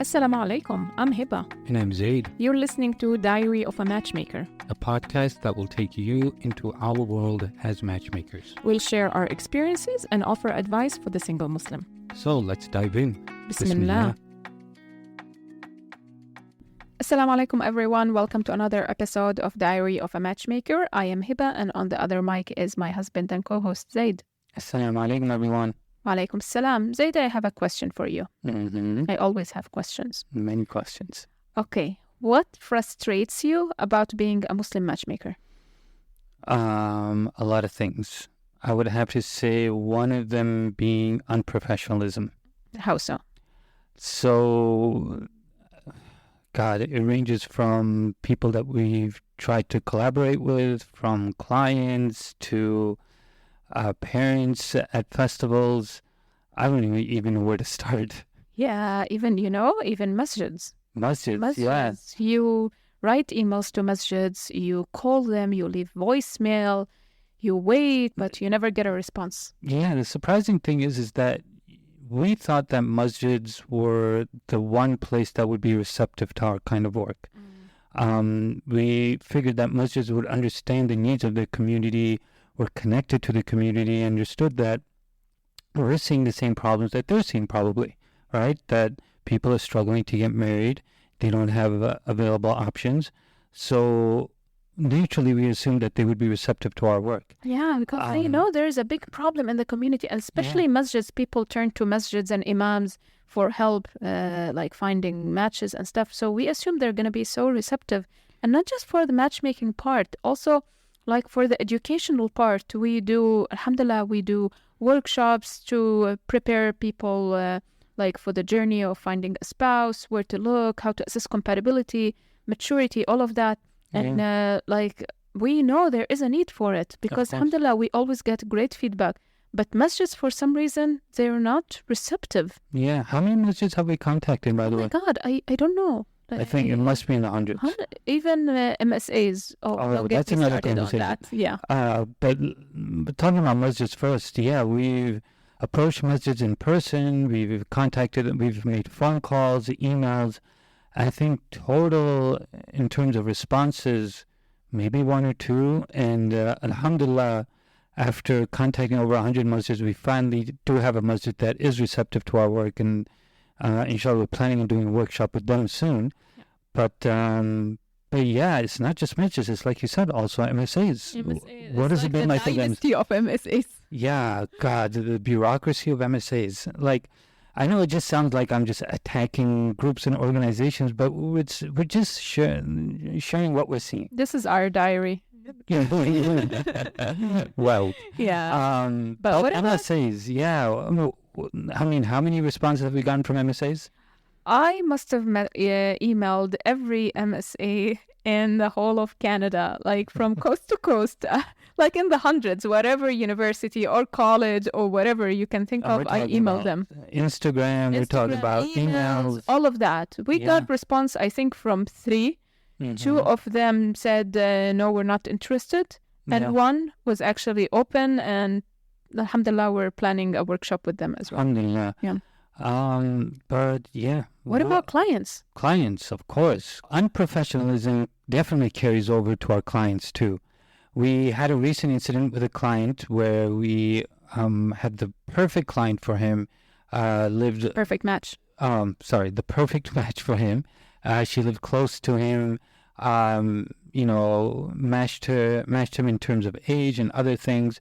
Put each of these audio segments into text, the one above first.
Assalamu alaikum, I'm Hiba. And I'm Zaid, You're listening to Diary of a Matchmaker. a podcast that will take you into our world as matchmakers. We'll share our experiences and offer advice for the single Muslim. So let's dive in. Bismillah. Assalamu alaikum everyone, welcome to another episode of Diary of a Matchmaker. I am Hiba and on the other mic is my husband and co-host Zaid. Assalamu alaikum, everyone. Wa alaikum salam. Zaid, I have a question for you. Mm-hmm. I always have questions. Many questions. Okay, what frustrates you about being a Muslim matchmaker? A lot of things. I would have to say one of them being unprofessionalism. How so? So, God, it ranges from people that we've tried to collaborate with, from clients to parents at festivals. I don't even know where to start. Yeah, even masjids. Masjids, yeah. You write emails to masjids, you call them, you leave voicemail, you wait, but you never get a response. Yeah, the surprising thing is that we thought that masjids were the one place that would be receptive to our kind of work. We figured that masjids would understand the needs of the community, were connected to the community, understood that we're seeing the same problems that they're seeing probably, right? That people are struggling to get married. They don't have available options. So naturally, we assumed that they would be receptive to our work. Yeah, because they know there is a big problem in the community, and especially masjids. People turn to masjids and imams for help, like finding matches and stuff. So we assume they're going to be so receptive, and not just for the matchmaking part, also like for the educational part. We do, alhamdulillah, we do workshops to prepare people like for the journey of finding a spouse, where to look, how to assess compatibility, maturity, all of that. And we know there is a need for it because alhamdulillah, we always get great feedback. But masjids, for some reason, they're not receptive. Yeah. How many masjids have we contacted, by the way? Oh my God, I don't know. I think it must be in the hundreds. Even MSAs. Oh, that's another conversation. That. Yeah. But talking about masjids first, yeah, we've approached masjids in person. We've contacted them. We've made phone calls, emails. I think total in terms of responses, maybe one or two. And alhamdulillah, after contacting over 100 masjids, we finally do have a masjid that is receptive to our work. And inshallah, we're planning on doing a workshop with them soon. Yeah. But yeah, it's not just masjids. It's like you said, also MSAs. What has it been like for them? The dynasty of MSAs. Yeah, God, the bureaucracy of MSAs. Like, I know it just sounds like I'm just attacking groups and organizations, but we're just sharing what we're seeing. This is our diary. Well, yeah. But what MSAs? Yeah. I mean, how many responses have we gotten from MSAs? I must have emailed every MSA in the whole of Canada, like from coast to coast, like in the hundreds, whatever university or college or whatever you can think of, I emailed them. Instagram, we're talking about emails. All of that. We got response, I think, from 3. Mm-hmm. 2 of them said, no, we're not interested. And 1 was actually open, and alhamdulillah, we're planning a workshop with them as well. Alhamdulillah. Yeah. But yeah. What about clients? Clients, of course. Unprofessionalism definitely carries over to our clients too. We had a recent incident with a client where we had the perfect client for him. Perfect match. The perfect match for him. She lived close to him. Matched him in terms of age and other things.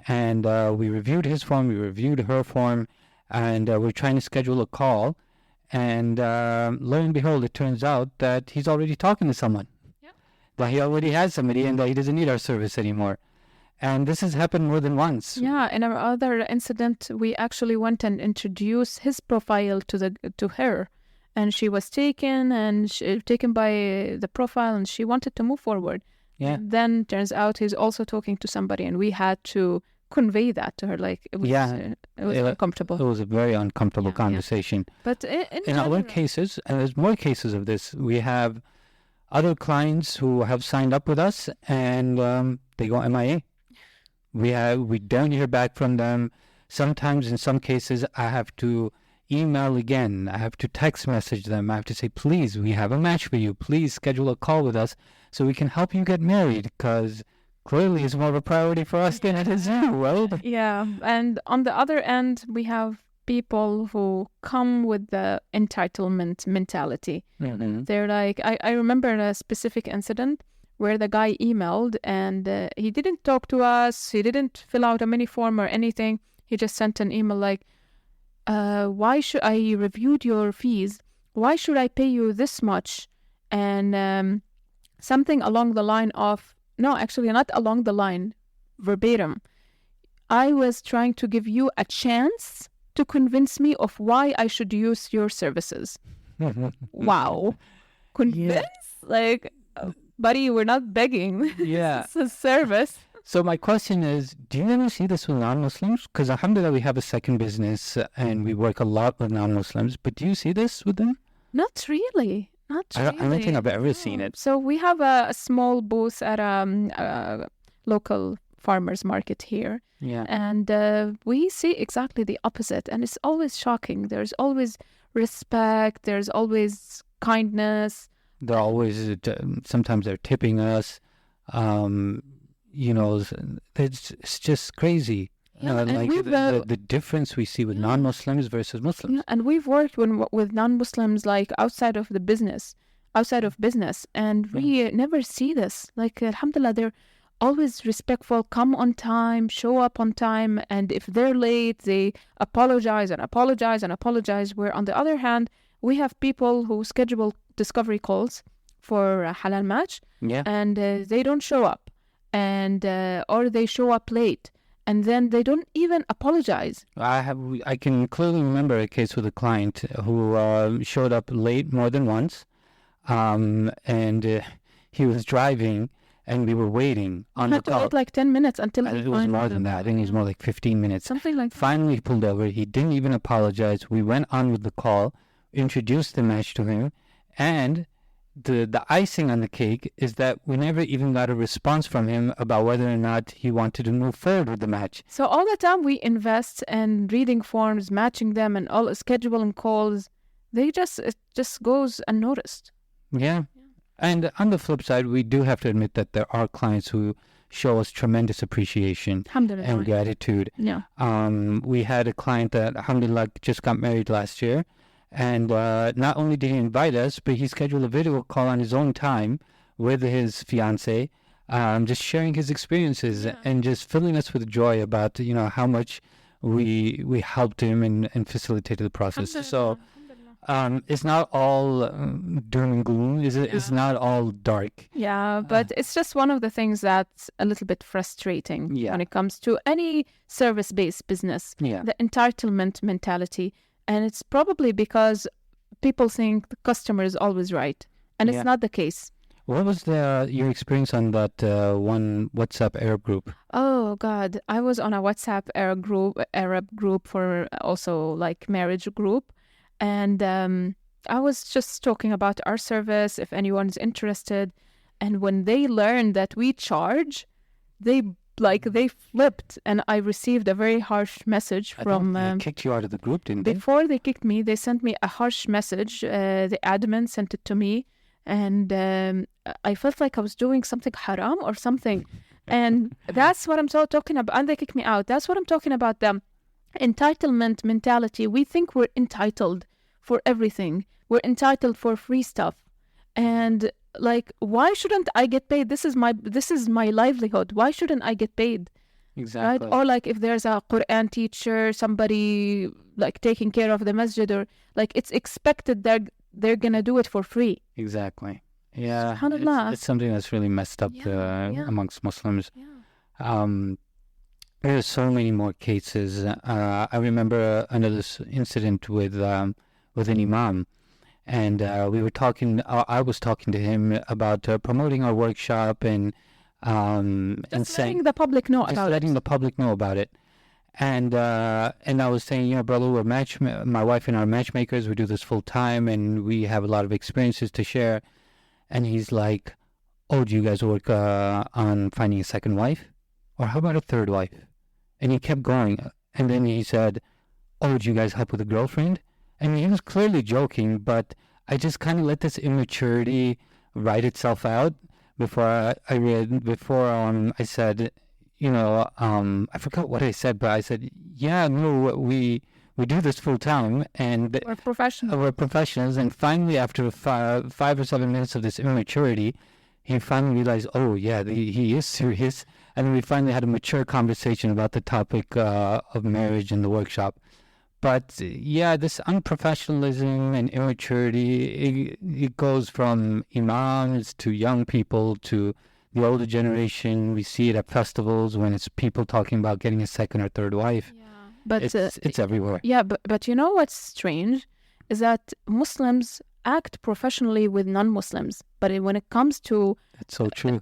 And we reviewed his form, we reviewed her form, and we're trying to schedule a call. And lo and behold, it turns out that he's already talking to someone. Yeah. That he already has somebody and that he doesn't need our service anymore. And this has happened more than once. Yeah, in our other incident, we actually went and introduced his profile to her. And she was taken by the profile, and she wanted to move forward. Yeah. And then turns out he's also talking to somebody, and we had to convey that to her. Like it was uncomfortable. It was a very uncomfortable conversation. Yeah. But in other cases, and there's more cases of this, we have other clients who have signed up with us, and they go MIA. We don't hear back from them. Sometimes, in some cases, I have to email again. I have to text message them. I have to say, please, we have a match for you. Please schedule a call with us so we can help you get married, because clearly it's more of a priority for us than it is you. Well, Yeah. And on the other end, we have people who come with the entitlement mentality. They're like, I remember a specific incident where the guy emailed and he didn't talk to us. He didn't fill out a mini form or anything. He just sent an email like, why should I reviewed your fees? Why should I pay you this much? And something along the line of, no, actually not along the line, verbatim. I was trying to give you a chance to convince me of why I should use your services. Wow. Convince? Like, buddy, we're not begging. Yeah. It's a service. So my question is, do you ever see this with non-Muslims? Because alhamdulillah, we have a second business and we work a lot with non-Muslims. But do you see this with them? Not really. Not really. I don't think I've ever seen it. So we have a small booth at a local farmers market here. Yeah. And we see exactly the opposite. And it's always shocking. There's always respect. There's always kindness. They're always, sometimes they're tipping us. You know, it's just crazy. Yeah, and like the difference we see with non-Muslims versus Muslims. Yeah, and we've worked with non-Muslims like outside of business, and we never see this. Like, alhamdulillah, they're always respectful, come on time, show up on time, and if they're late, they apologize and apologize and apologize. Where on the other hand, we have people who schedule discovery calls for a halal match, and they don't show up, and or they show up late. And then they don't even apologize. I can clearly remember a case with a client who showed up late more than once, and he was driving, and we were waiting on the call. Wait like 10 minutes until it was more than that. I think it was more like 15 minutes. Something like that. Finally, he pulled over. He didn't even apologize. We went on with the call, introduced the match to him, and the icing on the cake is that we never even got a response from him about whether or not he wanted to move forward with the match. So all the time we invest in reading forms, matching them, and all scheduling calls, it just goes unnoticed. Yeah. And on the flip side, we do have to admit that there are clients who show us tremendous appreciation and gratitude. Yeah. We had a client that, alhamdulillah, just got married last year. And not only did he invite us, but he scheduled a video call on his own time with his fiancée, just sharing his experiences and just filling us with joy about, you know, how much we helped him and facilitated the process. So it's not all doom and gloom. It's not all dark. Yeah, but it's just one of the things that's a little bit frustrating when it comes to any service-based business. Yeah. The entitlement mentality. And it's probably because people think the customer is always right. And it's not the case. What was your experience on that one WhatsApp Arab group? Oh, God. I was on a WhatsApp Arab group for also like marriage group. And I was just talking about our service, if anyone's interested. And when they learned that we charge, they flipped, and I received a very harsh message from... They kicked you out of the group, didn't they? Before they kicked me, they sent me a harsh message. The admin sent it to me, and I felt like I was doing something haram or something. And that's what I'm talking about. And they kicked me out. That's what I'm talking about, the entitlement mentality. We think we're entitled for everything. We're entitled for free stuff. And... like, why shouldn't I get paid? This is my livelihood. Why shouldn't I get paid? Exactly. Right? Or like if there's a Quran teacher, somebody like taking care of the masjid, or like it's expected they're gonna do it for free. Exactly. Yeah. SubhanAllah. It's something that's really messed up amongst Muslims. Yeah. There's so many more cases. I remember another incident with an imam. And we were talking. I was talking to him about promoting our workshop and letting the public know about it. And I was saying, you know, brother, my wife and I are matchmakers. We do this full time, and we have a lot of experiences to share. And he's like, "Oh, do you guys work on finding a second wife, or how about a third wife?" And he kept going, and then he said, "Oh, do you guys help with a girlfriend?" And he was clearly joking, but I just kind of let this immaturity write itself out before I said, I forgot what I said, but I said, yeah, no, we do this full time, and We're professional. we're professionals. And finally, after 5 or 7 minutes of this immaturity, he finally realized, oh yeah, he is serious. And we finally had a mature conversation about the topic of marriage in the workshop. But yeah, this unprofessionalism and immaturity, it goes from imams to young people to the older generation. We see it at festivals when it's people talking about getting a second or third wife. Yeah. But It's everywhere. yeah, but you know what's strange is that Muslims act professionally with non-Muslims, but when it comes to That's so true.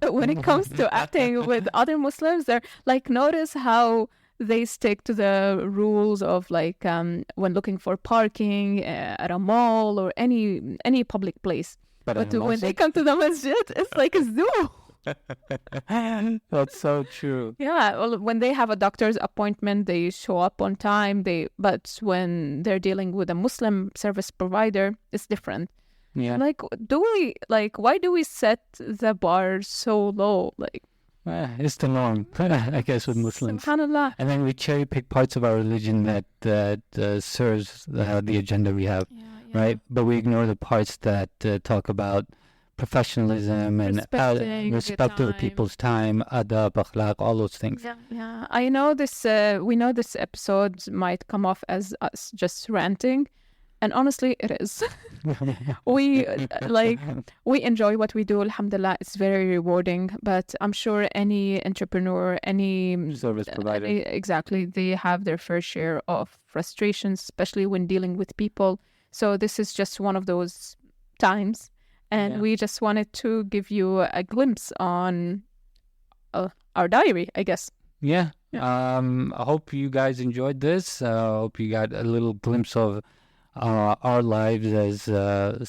acting with other Muslims, they're like, notice how they stick to the rules of like when looking for parking at a mall or any public place. But when they come to the masjid, it's like a zoo. That's so true. Yeah, well, when they have a doctor's appointment, they show up on time. But when they're dealing with a Muslim service provider, it's different. Yeah. Why do we set the bar so low? Like, It's the norm, I guess, with Muslims. SubhanAllah. And then we cherry pick parts of our religion that serves the agenda we have, right? But we ignore the parts that talk about professionalism and respect of people's time, adab, akhlaq, all those things. Yeah. I know this. We know this episode might come off as us just ranting, and honestly, it is. We enjoy what we do. Alhamdulillah, it's very rewarding. But I'm sure any entrepreneur, any Service provider. Exactly, they have their fair share of frustrations, especially when dealing with people. So this is just one of those times. And we just wanted to give you a glimpse on our diary, I guess. Yeah. I hope you guys enjoyed this. I hope you got a little glimpse of our lives as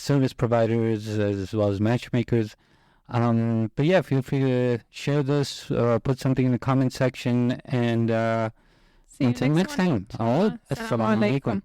service providers as well as matchmakers. But yeah, feel free to share this or put something in the comment section. And until next time. Assalamu alaikum.